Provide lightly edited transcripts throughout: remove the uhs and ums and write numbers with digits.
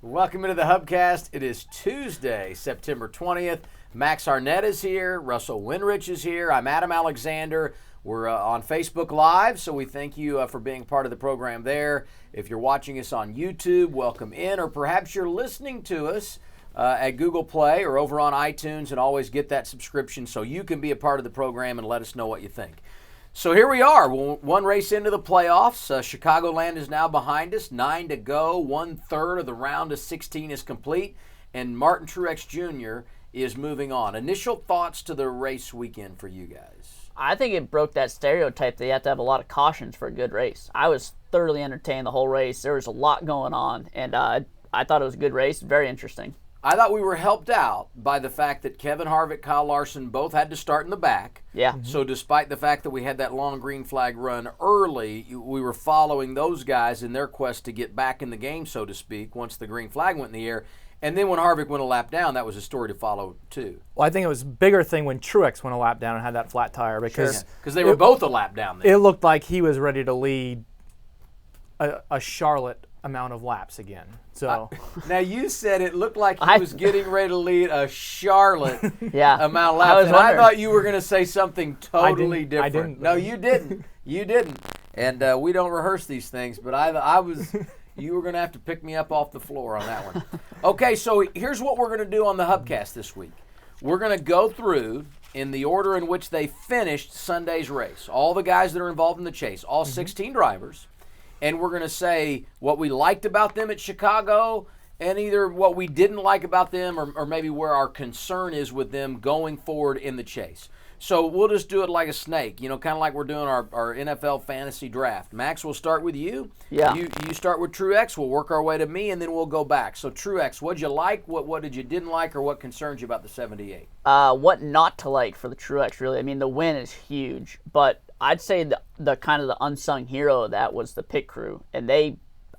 Welcome into the HUBCast. It is Tuesday, September 20th. Max Harnett is here. Russell Wenrich is here. I'm Adam Alexander. We're on Facebook Live, so we thank you for being part of the program there. If you're watching us on YouTube, welcome in, or perhaps you're listening to us at Google Play or over on iTunes, and always get that subscription so you can be a part of the program and let us know what you think. So here we are, one race into the playoffs. Chicagoland is now behind us, 9 to go. 1/3 of the round of 16 is complete, and Martin Truex Jr. is moving on. Initial thoughts to the race weekend for you guys? I think it broke that stereotype that you have to have a lot of cautions for a good race. I was thoroughly entertained the whole race. There was a lot going on, and I thought it was a good race, very interesting. I thought we were helped out by the fact that Kevin Harvick, Kyle Larson both had to start in the back. Yeah. So despite the fact that we had that long green flag run early, we were following those guys in their quest to get back in the game, so to speak, once the green flag went in the air. And then when Harvick went a lap down, that was a story to follow, too. Well, I think it was a bigger thing when Truex went a lap down and had that flat tire because they were both a lap down there. It looked like he was ready to lead a Charlotte amount of laps again. So now you said it looked like he was getting ready to lead a Charlotte amount of laps. I thought you were going to say something totally different. I didn't. No, you didn't. You didn't. And we don't rehearse these things, but I was. You were going to have to pick me up off the floor on that one. Okay, so here's what we're going to do on the HUBcast this week. We're going to go through in the order in which they finished Sunday's race. All the guys that are involved in the chase, all 16 drivers. And we're going to say what we liked about them at Chicago and either what we didn't like about them or maybe where our concern is with them going forward in the chase. So we'll just do it like a snake, kind of like we're doing our NFL fantasy draft. Max, we'll start with you. Yeah. You start with Truex. We'll work our way to me, and then we'll go back. So Truex, what'd you like? What did you didn't like, or what concerns you about the 78? What not to like for the Truex, really. I mean, the win is huge, but I'd say the kind of the unsung hero of that was the pit crew, and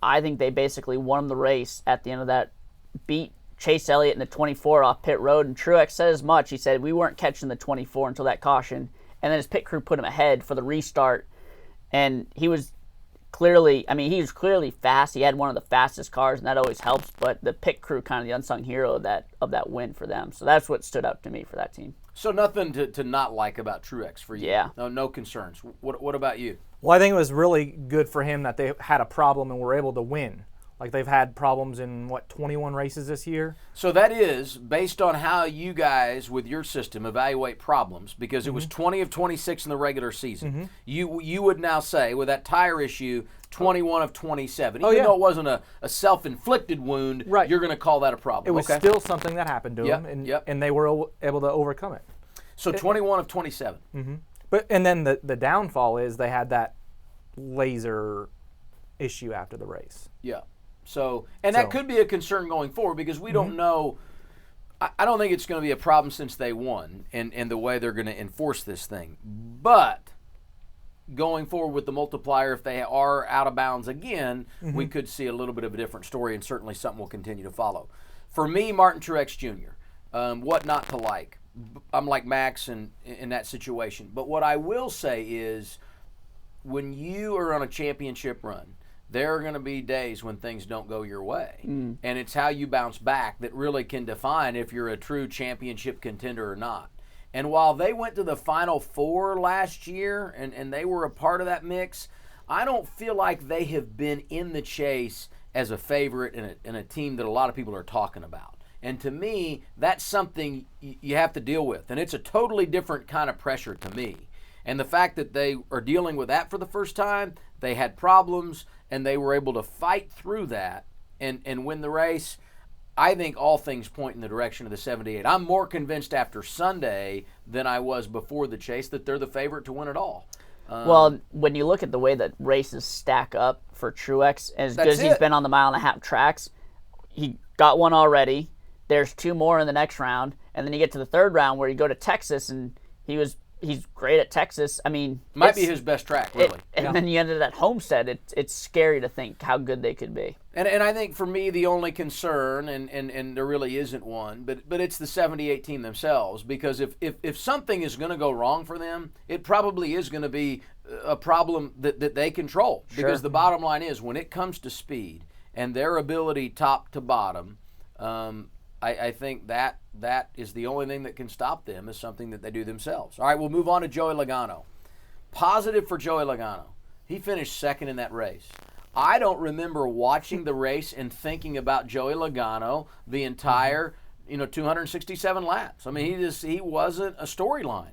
I think they basically won the race at the end of that, beat Chase Elliott in the 24 off pit road, and Truex said as much. He said, we weren't catching the 24 until that caution, and then his pit crew put him ahead for the restart, and he was clearly fast. He had one of the fastest cars, and that always helps, but the pit crew kind of the unsung hero of that win for them. So that's what stood out to me for that team. So nothing to not like about Truex for you? Yeah. No concerns. What about you? Well, I think it was really good for him that they had a problem and were able to win. Like they've had problems in, 21 races this year? So that is based on how you guys, with your system, evaluate problems, because it was 20 of 26 in the regular season. You would now say, with that tire issue, 21 of 27. Even though it wasn't a self-inflicted wound, you're going to call that a problem. It was still something that happened to them, and they were able to overcome it. So 21 of 27. And then the downfall is they had that laser issue after the race. Yeah. So that could be a concern going forward because we don't know. I don't think it's going to be a problem since they won and the way they're going to enforce this thing. But going forward with the multiplier, if they are out of bounds again, we could see a little bit of a different story, and certainly something we'll continue to follow. For me, Martin Truex Jr., what not to like. I'm like Max in that situation. But what I will say is when you are on a championship run, there are going to be days when things don't go your way. And it's how you bounce back that really can define if you're a true championship contender or not. And while they went to the Final Four last year and they were a part of that mix, I don't feel like they have been in the chase as a favorite in a team that a lot of people are talking about. And to me, that's something you have to deal with. And it's a totally different kind of pressure to me. And the fact that they are dealing with that for the first time, they had problems, and they were able to fight through that and win the race. I think all things point in the direction of the 78. I'm more convinced after Sunday than I was before the chase that they're the favorite to win it all. Well, when you look at the way that races stack up for Truex, as good as he's been on the mile-and-a-half tracks, he got one already. There's two more in the next round, and then you get to the third round where you go to Texas, and he's great at Texas. I mean, might be his best track, really. And then you ended at Homestead. It's scary to think how good they could be. And I think for me the only concern, and there really isn't one, but it's the 78 team themselves, because if something is going to go wrong for them, it probably is going to be a problem that they control. Because the bottom line is when it comes to speed and their ability top to bottom, I think that is the only thing that can stop them is something that they do themselves. All right, we'll move on to Joey Logano. Positive for Joey Logano. He finished second in that race. I don't remember watching the race and thinking about Joey Logano the entire 267 laps. I mean, he wasn't a storyline.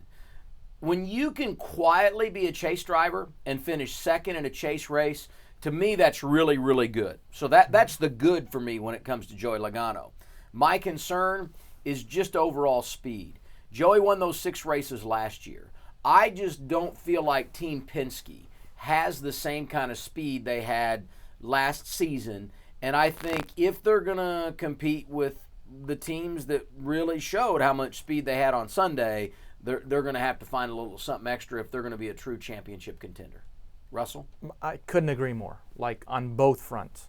When you can quietly be a chase driver and finish second in a chase race, to me that's really, really good. So that's the good for me when it comes to Joey Logano. My concern is just overall speed. Joey won those 6 races last year. I just don't feel like Team Penske has the same kind of speed they had last season. And I think if they're going to compete with the teams that really showed how much speed they had on Sunday, they're going to have to find a little something extra if they're going to be a true championship contender. Russell? I couldn't agree more. Like on both fronts.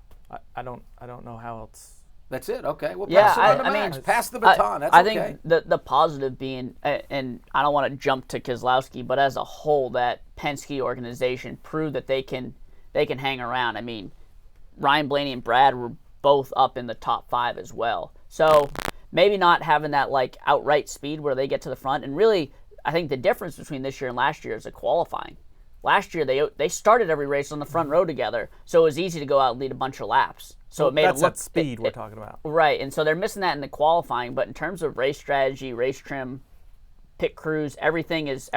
I don't know how else. That's it. Okay. Well, pass it on to Max. Pass the baton. That's okay. I think the positive being, and I don't want to jump to Keselowski, but as a whole, that Penske organization proved that they can hang around. I mean, Ryan Blaney and Brad were both up in the top 5 as well. So maybe not having that like outright speed where they get to the front. And really, I think the difference between this year and last year is the qualifying. Last year, they started every race on the front row together, so it was easy to go out and lead a bunch of laps. So it made that's it look that speed we're talking about. Right, and so they're missing that in the qualifying. But in terms of race strategy, race trim, pit crews, everything's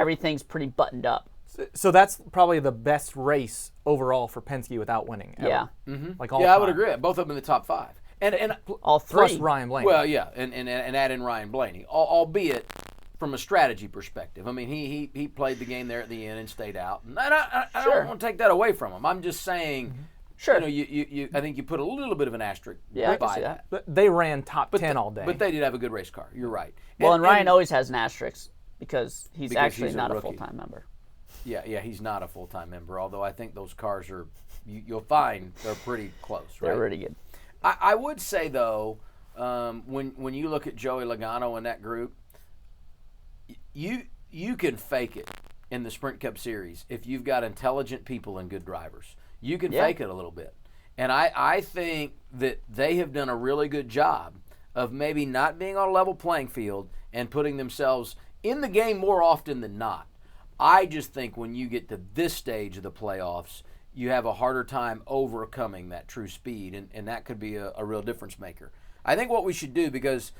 pretty buttoned up. So that's probably the best race overall for Penske without winning. Ever. Yeah, like all I time. would agree. Both of them in the top 5, and all 3 plus Ryan Blaney. Well, yeah, and add in Ryan Blaney, albeit from a strategy perspective. I mean, he played the game there at the end and stayed out. And I don't want to take that away from him. I'm just saying, sure. You I think you put a little bit of an asterisk by that. But they ran top 10 all day. But they did have a good race car. You're right. Well, and Ryan always has an asterisk because he's actually he's not a full-time member. Yeah, he's not a full-time member, although I think those cars are, you'll find they're pretty close, right? They're really good. I would say, though, when you look at Joey Logano in that group, you can fake it in the Sprint Cup Series if you've got intelligent people and good drivers. You can fake it a little bit. And I think that they have done a really good job of maybe not being on a level playing field and putting themselves in the game more often than not. I just think when you get to this stage of the playoffs, you have a harder time overcoming that true speed, and that could be a real difference maker. I think what we should do, because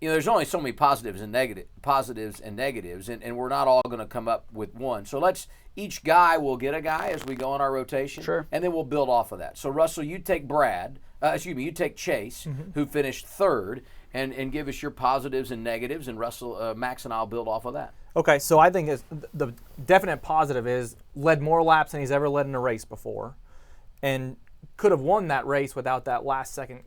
there's only so many positives and negatives, and we're not all going to come up with one. So each guy will get a guy as we go on our rotation, sure, and then we'll build off of that. So Russell, you take you take Chase, who finished 3rd, and give us your positives and negatives, and Russell, Max, and I'll build off of that. Okay, so I think the definite positive is led more laps than he's ever led in a race before, and could have won that race without that last second.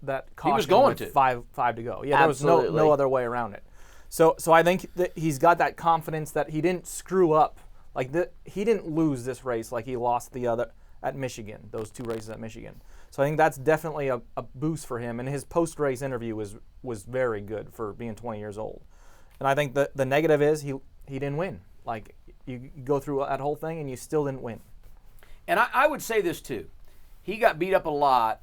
That caution he was going with to five to go. Yeah, there was no other way around it. So I think that he's got that confidence that he didn't screw up. He didn't lose this race like he lost the other at Michigan. Those 2 races at Michigan. So I think that's definitely a boost for him. And his post-race interview was very good for being 20 years old. And I think the negative is he didn't win. Like you go through that whole thing and you still didn't win. And I would say this too. He got beat up a lot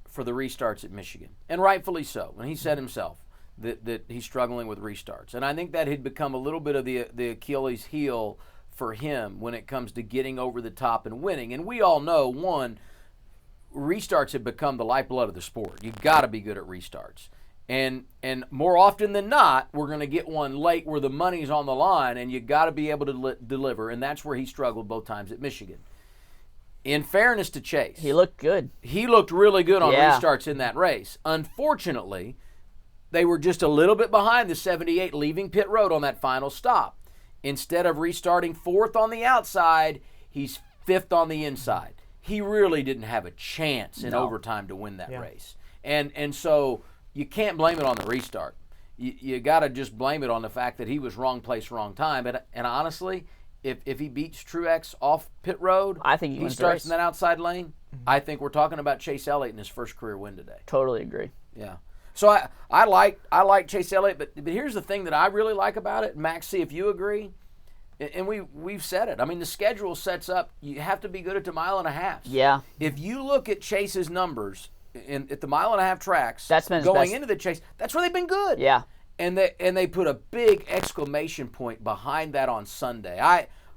for the restarts at Michigan, and rightfully so. And he said himself that he's struggling with restarts. And I think that had become a little bit of the Achilles heel for him when it comes to getting over the top and winning. And we all know, restarts have become the lifeblood of the sport. You've got to be good at restarts. And more often than not, we're going to get one late where the money's on the line, and you got to be able to deliver. And that's where he struggled both times at Michigan. In fairness to Chase, he looked good. He looked really good on restarts in that race. Unfortunately, they were just a little bit behind the 78 leaving pit road on that final stop. Instead of restarting 4th on the outside, he's 5th on the inside. He really didn't have a chance in overtime to win that race. And so you can't blame it on the restart. You got to just blame it on the fact that he was wrong place, wrong time. And honestly, if he beats Truex off pit road, I think he starts in that outside lane. I think we're talking about Chase Elliott in his first career win today. Totally agree. Yeah. So I like Chase Elliott, but here's the thing that I really like about it. Max, see if you agree. And we've said it. I mean, the schedule sets up, you have to be good at the mile and a half. Yeah. If you look at Chase's numbers at the mile and a half tracks, that's been going into the Chase, that's where they've been good. Yeah. And they put a big exclamation point behind that on Sunday.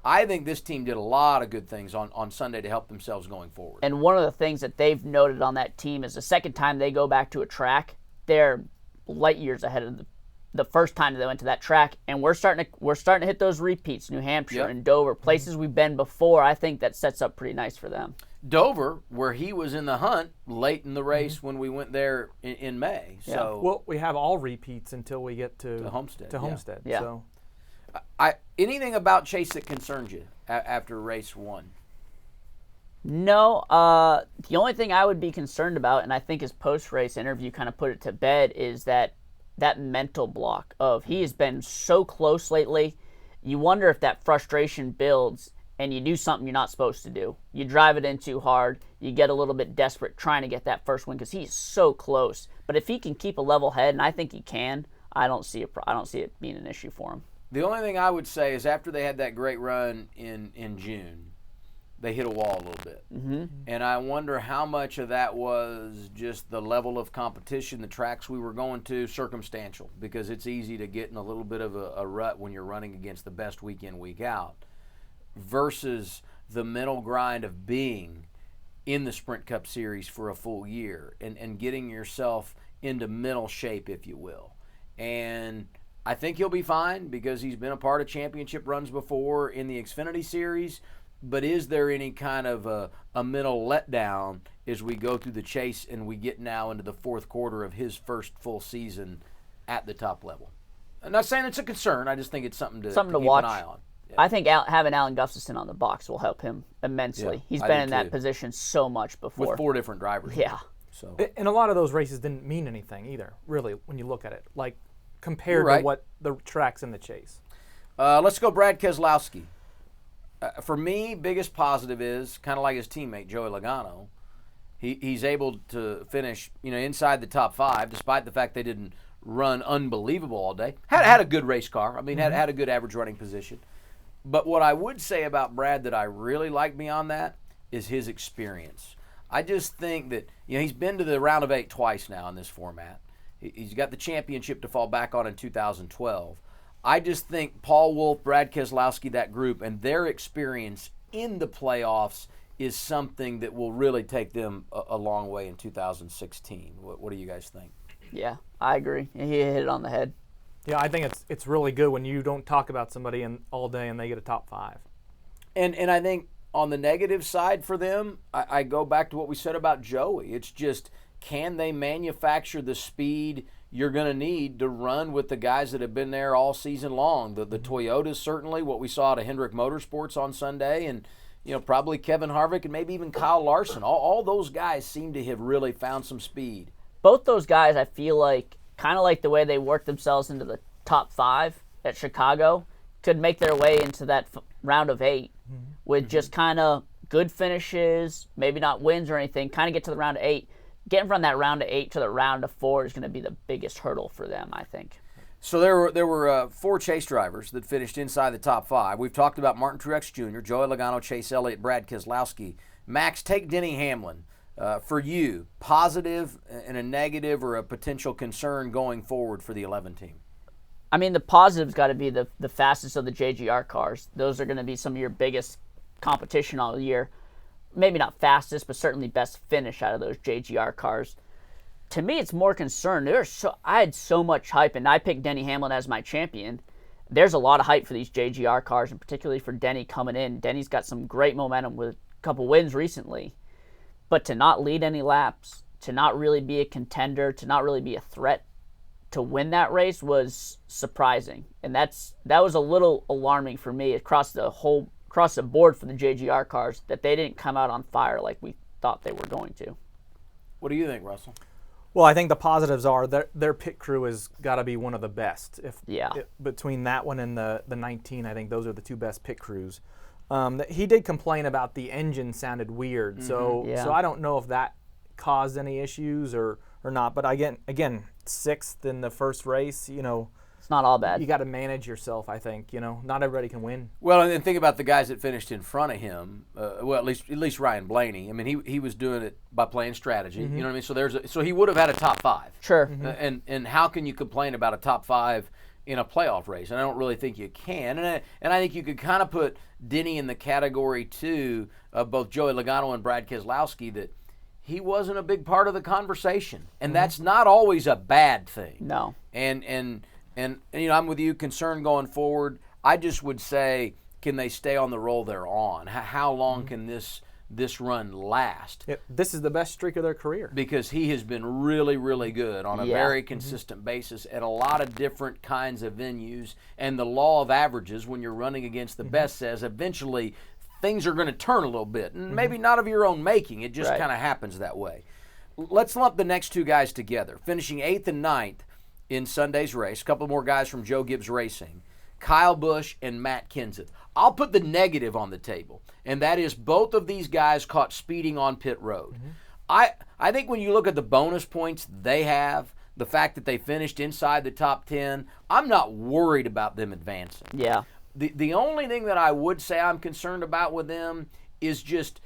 I think this team did a lot of good things on Sunday to help themselves going forward. And one of the things that they've noted on that team is the second time they go back to a track, they're light years ahead of the first time they went to that track, and we're starting to hit those repeats, New Hampshire and Dover, places we've been before. I think that sets up pretty nice for them. Dover, where he was in the hunt late in the race when we went there in May. Yeah. So well, we have all repeats until we get to Homestead. Yeah. So anything about Chase that concerns you after race 1? No. The only thing I would be concerned about, and I think his post-race interview kind of put it to bed, is that mental block of he has been so close lately. You wonder if that frustration builds and you do something you're not supposed to do. You drive it in too hard. You get a little bit desperate trying to get that first win because he's so close. But if he can keep a level head, and I think he can, I don't see it being an issue for him. The only thing I would say is after they had that great run in June, they hit a wall a little bit. Mm-hmm. And I wonder how much of that was just the level of competition, the tracks we were going to, circumstantial, because it's easy to get in a little bit of a rut when you're running against the best week in, week out, versus the mental grind of being in the Sprint Cup Series for a full year and getting yourself into mental shape, if you will. And I think he'll be fine because he's been a part of championship runs before in the Xfinity Series. But is there any kind of a mental letdown as we go through the Chase and we get now into the fourth quarter of his first full season at the top level? I'm not saying it's a concern. I just think it's something to keep watch. An eye on. Yeah. I think having Alan Gustafson on the box will help him immensely. Yeah, He's been in that position so much before. With 4 different drivers. Yeah. So. And a lot of those races didn't mean anything either, really, when you look at it, like compared to what the tracks in the Chase. Let's go Brad Keselowski. For me, biggest positive is kind of like his teammate Joey Logano. He's able to finish, inside the top 5, despite the fact they didn't run unbelievable all day. Had a good race car. I mean, had a good average running position. But what I would say about Brad that I really like beyond that is his experience. I just think that he's been to the round of 8 twice now in this format. He's got the championship to fall back on in 2012. I just think Paul Wolfe, Brad Keselowski, that group, and their experience in the playoffs is something that will really take them a long way in 2016. What do you guys think? Yeah, I agree. He hit it on the head. Yeah, I think it's really good when you don't talk about somebody all day and they get a top 5. And I think on the negative side for them, I go back to what we said about Joey. It's just, can they manufacture the speed you're going to need to run with the guys that have been there all season long? The Toyotas, certainly, what we saw at Hendrick Motorsports on Sunday, and probably Kevin Harvick and maybe even Kyle Larson. All those guys seem to have really found some speed. Both those guys, I feel like, kind of like the way they worked themselves into the top 5 at Chicago, could make their way into that round of 8 with just kind of good finishes, maybe not wins or anything, kind of get to the round of 8. Getting from that round of 8 to the round of 4 is going to be the biggest hurdle for them, I think. So there were 4 Chase drivers that finished inside the top 5. We've talked about Martin Truex Jr., Joey Logano, Chase Elliott, Brad Keselowski. Max, take Denny Hamlin. For you, positive and a negative or a potential concern going forward for the 11 team? I mean, the positive's got to be the fastest of the JGR cars. Those are going to be some of your biggest competition all year. Maybe not fastest, but certainly best finish out of those JGR cars. To me, it's more concern. I had so much hype, and I picked Denny Hamlin as my champion. There's a lot of hype for these JGR cars, and particularly for Denny coming in. Denny's got some great momentum with a couple wins recently. But to not lead any laps, to not really be a contender, to not really be a threat to win that race was surprising. And that was a little alarming for me across the board for the JGR cars, that they didn't come out on fire like we thought they were going to. What do you think, Russell? Well, I think the positives are their pit crew has got to be one of the best. Between that one and the 19, I think those are the 2 best pit crews. He did complain about the engine sounded weird, so I don't know if that caused any issues or not. But again, 6th in the first race, it's not all bad. You got to manage yourself, I think. Not everybody can win. Well, and think about the guys that finished in front of him. At least Ryan Blaney. I mean, he was doing it by playing strategy. You know what I mean? So he would have had a top 5. Sure. And how can you complain about a top 5 in a playoff race? And I don't really think you can. And I think you could kind of put Denny in the category too of both Joey Logano and Brad Keselowski, that he wasn't a big part of the conversation, and that's not always a bad thing. No. And I'm with you, concerned going forward. I just would say, can they stay on the roll they're on? How long can this run last? Yeah, this is the best streak of their career. Because he has been really, really good on a very consistent basis at a lot of different kinds of venues. And the law of averages, when you're running against the best, says eventually things are going to turn a little bit. And maybe not of your own making. It just kind of happens that way. Let's lump the next 2 guys together. Finishing 8th and 9th in Sunday's race, a couple more guys from Joe Gibbs Racing, Kyle Busch and Matt Kenseth. I'll put the negative on the table, and that is both of these guys caught speeding on pit road. I think when you look at the bonus points they have, the fact that they finished inside the top 10, I'm not worried about them advancing. Yeah. The only thing that I would say I'm concerned about with them is just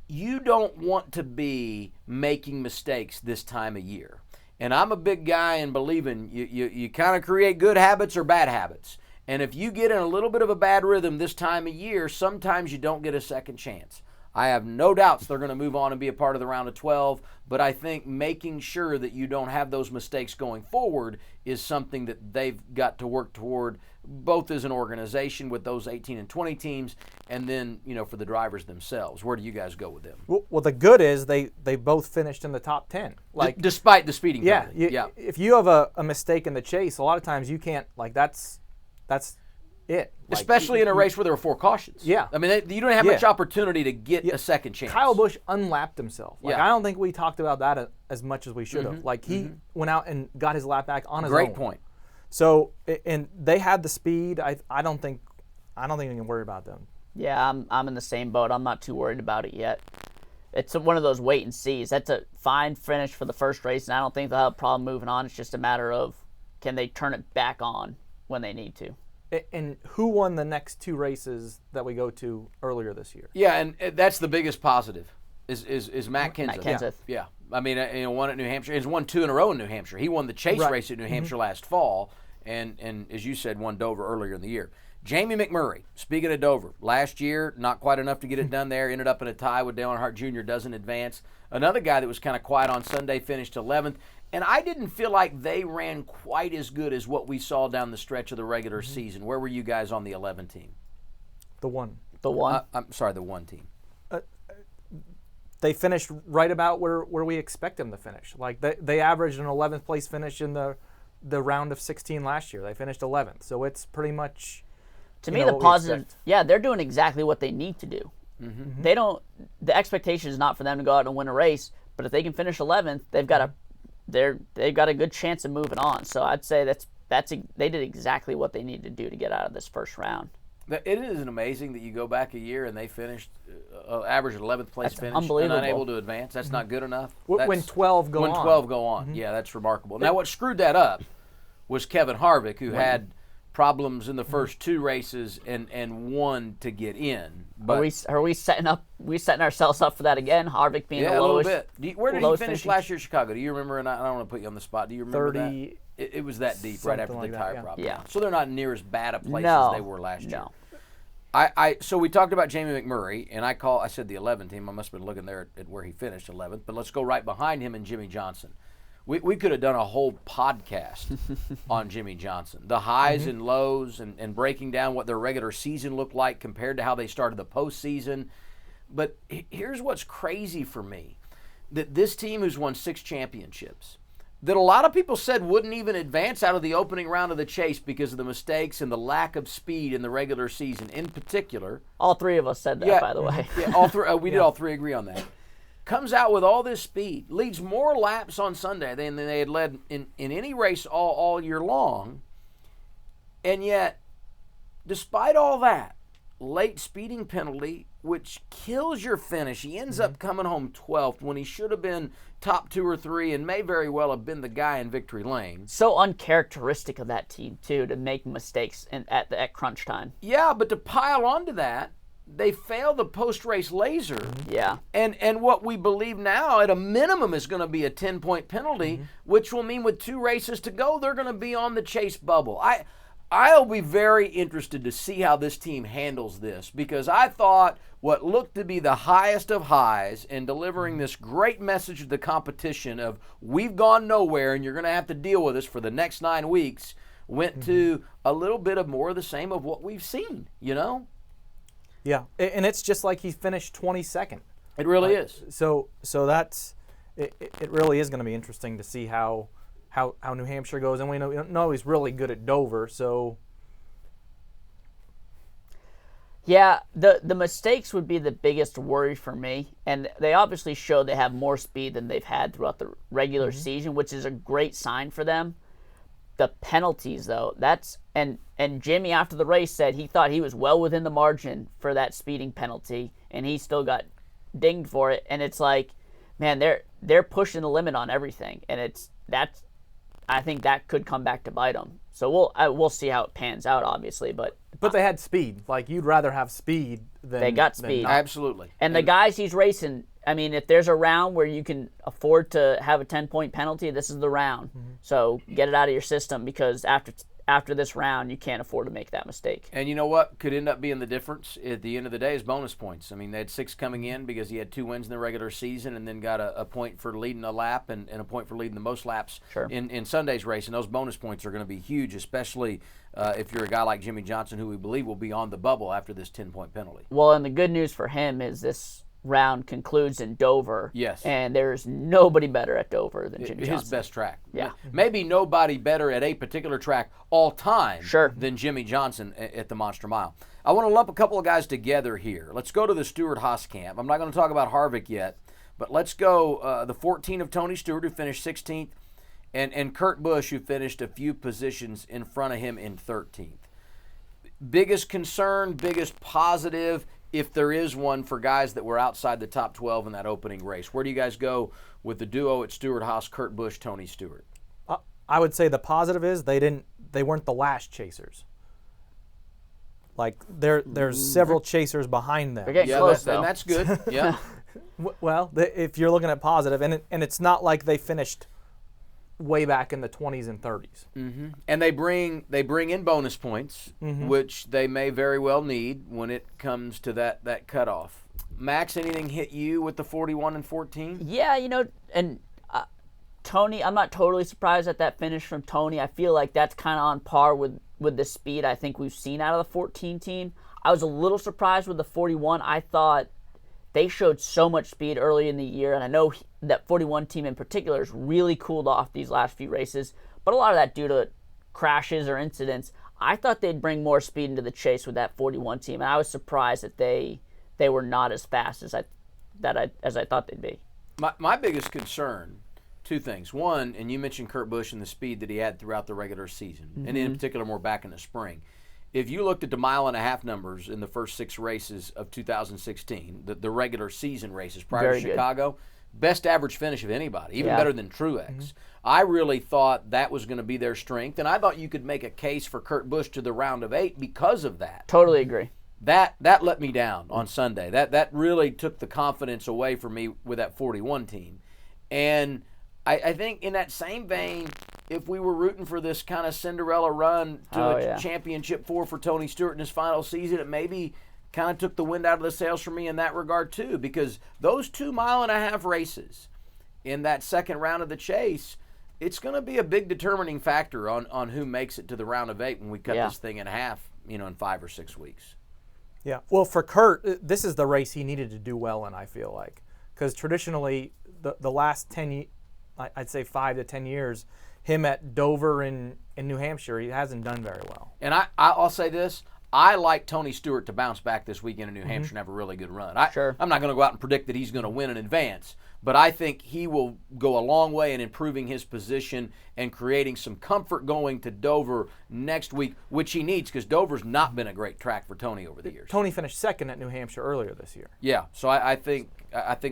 you don't want to be making mistakes this time of year. And I'm a big guy in believing you kind of create good habits or bad habits. And if you get in a little bit of a bad rhythm this time of year, sometimes you don't get a second chance. I have no doubts they're going to move on and be a part of the round of 12, but I think making sure that you don't have those mistakes going forward is something that they've got to work toward, both as an organization with those 18 and 20 teams, and then, for the drivers themselves. Where do you guys go with them? Well, the good is they both finished in the top 10. Despite the speeding penalty. If you have a mistake in the chase, a lot of times you can't, that's it. Especially in a race where there were 4 cautions. Yeah. I mean, you don't have much opportunity to get a second chance. Kyle Busch unlapped himself. I don't think we talked about that as much as we should have. He went out and got his lap back on his own. Great point. So, and they had the speed. I don't think we can worry about them. Yeah, I'm in the same boat. I'm not too worried about it yet. It's one of those wait and sees. That's a fine finish for the first race, and I don't think they'll have a problem moving on. It's just a matter of, can they turn it back on when they need to. And who won the next 2 races that we go to earlier this year? Yeah, and that's the biggest positive is Matt Kenseth. Matt Kenseth. Yeah. I mean, one at New Hampshire. He's won 2 in a row in New Hampshire. He won the chase race at New Hampshire last fall, and as you said, won Dover earlier in the year. Jamie McMurray, speaking of Dover, last year, not quite enough to get it done there. Ended up in a tie with Dale Earnhardt Jr., doesn't advance. Another guy that was kind of quiet on Sunday, finished 11th. And I didn't feel like they ran quite as good as what we saw down the stretch of the regular season. Where were you guys on the 11 team? The 1. The 1? I'm sorry, the 1 team. They finished right about where we expect them to finish. They averaged an 11th place finish in the round of 16 last year. They finished 11th. So it's pretty much, to me, the positive, they're doing exactly what they need to do. They don't. The expectation is not for them to go out and win a race, but if they can finish 11th, they've got a good chance of moving on. So I'd say they did exactly what they needed to do to get out of this first round. It is amazing that you go back a year and they finished average 11th place finish and unable to advance. That's not good enough. When 12 go on. When 12 go on. Yeah, that's remarkable. Now, what screwed that up was Kevin Harvick, who had problems in the first 2 races and 1 to get in. But are we setting ourselves up for that again? Harvick being the lowest. A little bit. Where did he finish last year in Chicago? Do you remember? And I don't want to put you on the spot. Do you remember 30, that? It was that deep right after the tire problem. Yeah. So they're not near as bad a place as they were last year. So we talked about Jamie McMurray, and I said the 11 team. I must have been looking there at where he finished 11th. But let's go right behind him and Jimmie Johnson. We could have done a whole podcast on Jimmie Johnson. The highs and lows and breaking down what their regular season looked like compared to how they started the postseason. But here's what's crazy for me. That this team who's won 6 championships, that a lot of people said wouldn't even advance out of the opening round of the chase because of the mistakes and the lack of speed in the regular season in particular. All 3 of us said that, by the way. Yeah, all 3. We did all 3 agree on that. Comes out with all this speed, leads more laps on Sunday than they had led in any race all year long. And yet, despite all that, late speeding penalty which kills your finish. He ends up coming home 12th when he should have been top 2 or 3 and may very well have been the guy in victory lane. So uncharacteristic of that team, too, to make mistakes at crunch time. Yeah, but to pile onto that, they fail the post-race laser. Yeah. And what we believe now at a minimum is going to be a 10-point penalty, which will mean with 2 races to go, they're going to be on the chase bubble. I'll be very interested to see how this team handles this, because I thought what looked to be the highest of highs in delivering this great message to the competition of we've gone nowhere and you're going to have to deal with us for the next 9 weeks went to a little bit of more of the same of what we've seen, you know? Yeah, and it's just like he finished 22nd. It really is. So that's it really is going to be interesting to see how New Hampshire goes, and we know he's really good at Dover. So yeah, the mistakes would be the biggest worry for me, and they obviously show they have more speed than they've had throughout the regular season, which is a great sign for them. The penalties, though, and Jimmie after the race said he thought he was well within the margin for that speeding penalty, and he still got dinged for it. And it's like, man, they're pushing the limit on everything, and I think that could come back to bite them. So we'll see how it pans out, obviously, but they had speed. Like, you'd rather have speed than they got speed. Absolutely. And the guys he's racing, I mean, if there's a round where you can afford to have a 10-point penalty, this is the round. So get it out of your system, because after this round, you can't afford to make that mistake. And you know what could end up being the difference at the end of the day is bonus points. I mean, they had 6 coming in because he had 2 wins in the regular season and then got a point for leading a lap and a point for leading the most laps in Sunday's race. And those bonus points are going to be huge, especially if you're a guy like Jimmie Johnson, who we believe will be on the bubble after this 10-point penalty. Well, and the good news for him is this round concludes in Dover. Yes. And there's nobody better at Dover than Jimmie Johnson. His best track. Yeah. Maybe nobody better at a particular track all time than Jimmie Johnson at the Monster Mile. I want to lump a couple of guys together here. Let's go to the Stewart-Haas camp. I'm not going to talk about Harvick yet, but let's go the 14 of Tony Stewart, who finished 16th, and Kurt Busch, who finished a few positions in front of him in 13th. Biggest concern, biggest positive, if there is one, for guys that were outside the top 12 in that opening race. Where do you guys go with the duo at Stewart-Haas, Kurt Busch, Tony Stewart? I would say the positive is they weren't the last chasers. Like, there's several chasers behind them. They're getting close, though. And that's good. Yeah. Well, if you're looking at positive, and it's not like they finished way back in the 20s and 30s. And they bring in bonus points, which they may very well need when it comes to that cutoff. Max, anything hit you with the 41 and 14? Yeah, and Tony, I'm not totally surprised at that finish from Tony. I feel like that's kind of on par with the speed I think we've seen out of the 14 team. I was a little surprised with the 41. I thought they showed so much speed early in the year, and I know that 41 team in particular has really cooled off these last few races, but a lot of that due to crashes or incidents. I thought they'd bring more speed into the chase with that 41 team, and I was surprised that they were not as fast as I thought they'd be. My biggest concern, 2 things. One, and you mentioned Kurt Busch and the speed that he had throughout the regular season, and in particular more back in the spring. If you looked at the mile-and-a-half numbers in the first 6 races of 2016, the regular season races prior to Chicago, best average finish of anybody, even better than Truex. I really thought that was going to be their strength, and I thought you could make a case for Kurt Busch to the round of 8 because of that. Totally agree. That let me down on Sunday. That really took the confidence away from me with that 41 team. And I think in that same vein, if we were rooting for this kind of Cinderella run to a championship 4 for Tony Stewart in his final season, it maybe kind of took the wind out of the sails for me in that regard too, because those 2 mile-and-a-half races in that second round of the chase, it's going to be a big determining factor on who makes it to the round of 8 when we cut this thing in half, in 5 or 6 weeks. Yeah. Well, for Kurt, this is the race he needed to do well in, I feel like, because traditionally the last 10, I'd say 5 to 10 years, him at Dover and in New Hampshire, he hasn't done very well. And I'll say this. I like Tony Stewart to bounce back this weekend in New Hampshire and have a really good run. I'm not going to go out and predict that he's going to win in advance, but I think he will go a long way in improving his position and creating some comfort going to Dover next week, which he needs because Dover's not been a great track for Tony over the years. Tony finished second at New Hampshire earlier this year. Yeah, so I think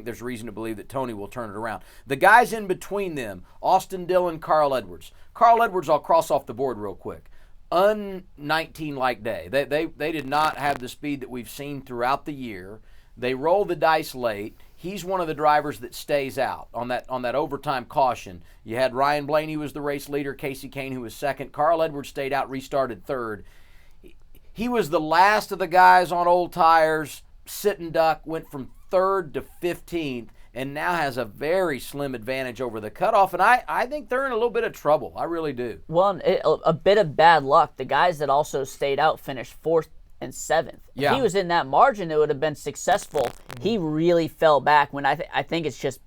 there's reason to believe that Tony will turn it around. The guys in between them, Austin Dillon, Carl Edwards. Carl Edwards, I'll cross off the board real quick. Un-19-like day. They did not have the speed that we've seen throughout the year. They rolled the dice late. He's one of the drivers that stays out on that overtime caution. You had Ryan Blaney, who was the race leader, Casey Kane, who was second. Carl Edwards stayed out, restarted third. He was the last of the guys on old tires, sitting duck, went from third to 15th, and now has a very slim advantage over the cutoff. And I think they're in a little bit of trouble. I really do. Well, a bit of bad luck. The guys that also stayed out finished 4th and 7th. Yeah. If he was in that margin, it would have been successful. He really fell back. When I think it's just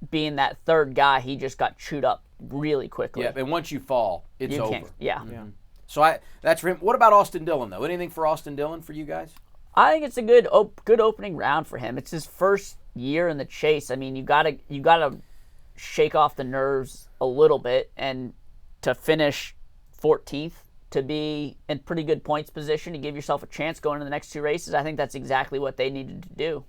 being that third guy, he just got chewed up really quickly. Yeah, and once you fall, it's over. Yeah. Mm-hmm. So that's for him. What about Austin Dillon, though? Anything for Austin Dillon for you guys? I think it's a good opening round for him. It's his first year in the chase. I mean, you gotta shake off the nerves a little bit, and to finish 14th, to be in pretty good points position, to give yourself a chance going into the next 2 races, I think that's exactly what they needed to do.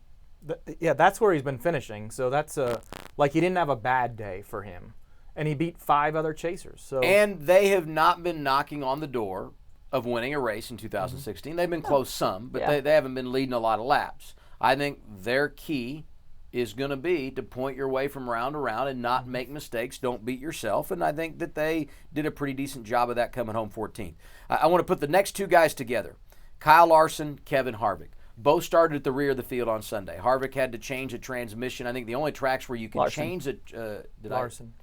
Yeah, that's where he's been finishing. So that's he didn't have a bad day for him, and he beat 5 other chasers. So and they have not been knocking on the door of winning a race in 2016. Mm-hmm. They've been close some, but they haven't been leading a lot of laps. I think their key is going to be to point your way from round to round and not make mistakes. Don't beat yourself. And I think that they did a pretty decent job of that coming home 14th. I want to put the next 2 guys together. Kyle Larson, Kevin Harvick. Both started at the rear of the field on Sunday. Harvick had to change a transmission. I think the only tracks where you can change it.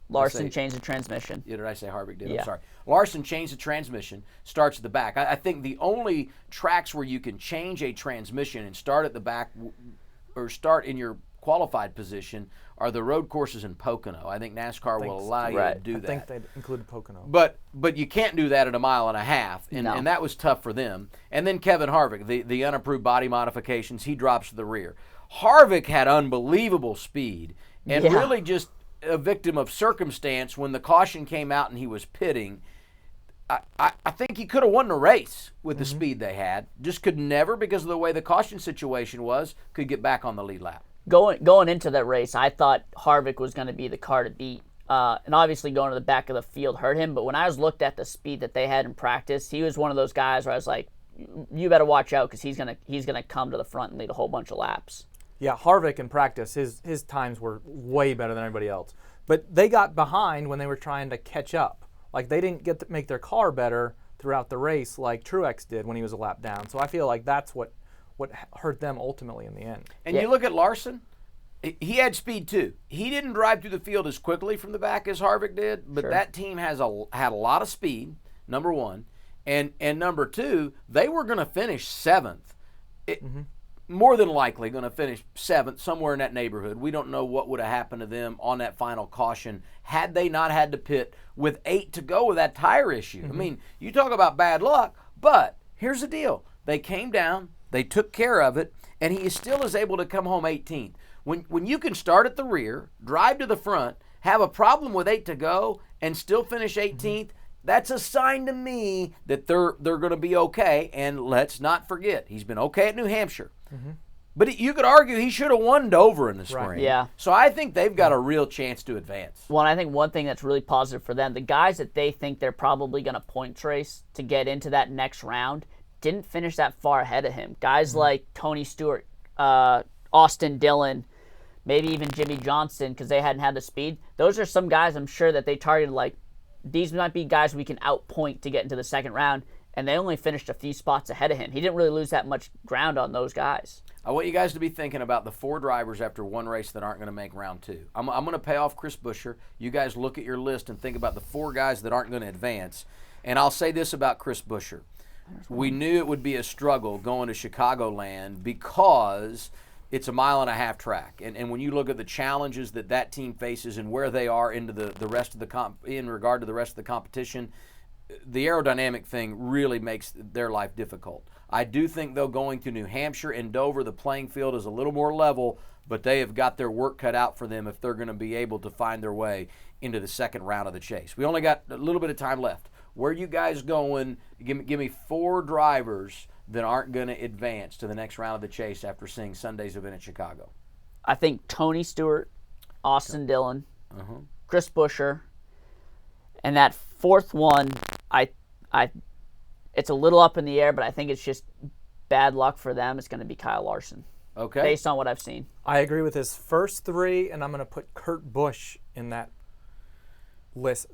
Larson changed the transmission. Yeah, did I say Harvick did? Yeah. I'm sorry. Larson changed the transmission, starts at the back. I think the only tracks where you can change a transmission and start at the back or start in your qualified position are the road courses in Pocono. I think NASCAR will allow you to do that. I think they included Pocono. But you can't do that at 1.5 miles, and that was tough for them. And then Kevin Harvick, the unapproved body modifications, he drops to the rear. Harvick had unbelievable speed and really just a victim of circumstance when the caution came out and he was pitting. I think he could have won the race with the speed they had. Just could never, because of the way the caution situation was, could get back on the lead lap. Going into that race, I thought Harvick was going to be the car to beat. And obviously going to the back of the field hurt him. But when I looked at the speed that they had in practice, he was one of those guys where I was like, you better watch out because he's gonna come to the front and lead a whole bunch of laps. Yeah, Harvick in practice, his times were way better than everybody else. But they got behind when they were trying to catch up. Like, they didn't get to make their car better throughout the race like Truex did when he was a lap down. So I feel like that's what hurt them ultimately in the end. And you look at Larson, he had speed too. He didn't drive through the field as quickly from the back as Harvick did, but that team had a lot of speed, number one. And number two, they were going to finish 7th. More than likely going to finish 7th, somewhere in that neighborhood. We don't know what would have happened to them on that final caution had they not had to pit with 8 to go with that tire issue. I mean, you talk about bad luck, but here's the deal. They came down, they took care of it, and he still is able to come home 18th. When you can start at the rear, drive to the front, have a problem with 8 to go, and still finish 18th, that's a sign to me that they're going to be okay. And let's not forget, he's been okay at New Hampshire. But you could argue he should have won Dover in the spring. Right. Yeah. So I think they've got a real chance to advance. Well, I think one thing that's really positive for them, the guys that they think they're probably going to points race to get into that next round didn't finish that far ahead of him. Guys like Tony Stewart, Austin Dillon, maybe even Jimmie Johnson, because they hadn't had the speed. Those are some guys I'm sure that they targeted like, these might be guys we can outpoint to get into the second round, and they only finished a few spots ahead of him. He didn't really lose that much ground on those guys. I want you guys to be thinking about the 4 drivers after one race that aren't going to make round 2. I'm going to pay off Chris Buescher. You guys look at your list and think about the 4 guys that aren't going to advance. And I'll say this about Chris Buescher. We knew it would be a struggle going to Chicagoland because it's a 1.5 mile track. And when you look at the challenges that team faces and where they are into the rest of the in regard to the rest of the competition, the aerodynamic thing really makes their life difficult. I do think, though, going to New Hampshire and Dover, the playing field is a little more level, but they have got their work cut out for them if they're going to be able to find their way into the second round of the chase. We only got a little bit of time left. Where are you guys going? Give me 4 drivers that aren't going to advance to the next round of the chase after seeing Sunday's event in Chicago. I think Tony Stewart, Austin Dillon, Chris Buescher, and that fourth one, it's a little up in the air, but I think it's just bad luck for them. It's going to be Kyle Larson. Okay. Based on what I've seen. I agree with his first 3, and I'm going to put Kurt Busch in that list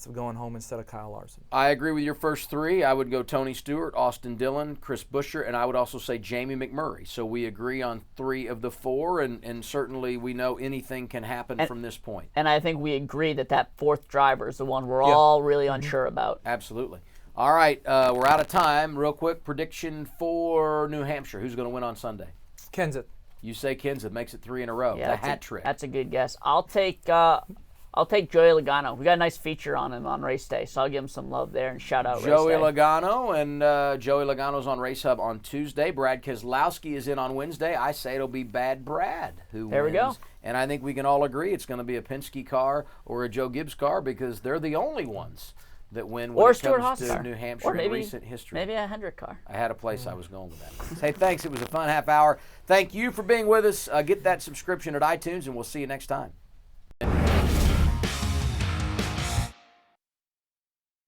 of going home instead of Kyle Larson. I agree with your first 3. I would go Tony Stewart, Austin Dillon, Chris Buescher, and I would also say Jamie McMurray. So we agree on 3 of the 4, and certainly we know anything can happen from this point. And I think we agree that fourth driver is the one we're all really unsure about. Absolutely. All right, we're out of time. Real quick, prediction for New Hampshire. Who's going to win on Sunday? Kenseth. You say Kenseth makes it 3 in a row. Yeah, it's a hat trick. That's a good guess. I'll take Joey Logano. We got a nice feature on him on race day, so I'll give him some love there and shout out Joey race day. Logano, and Joey Logano's on Race Hub on Tuesday. Brad Keselowski is in on Wednesday. I say it'll be Bad Brad who there wins. We go. And I think we can all agree it's going to be a Penske car or a Joe Gibbs car because they're the only ones that win when it comes to New Hampshire in recent history. Maybe a Hendrick car. I had a place I was going with that. Hey, thanks. It was a fun half hour. Thank you for being with us. Get that subscription at iTunes, and we'll see you next time.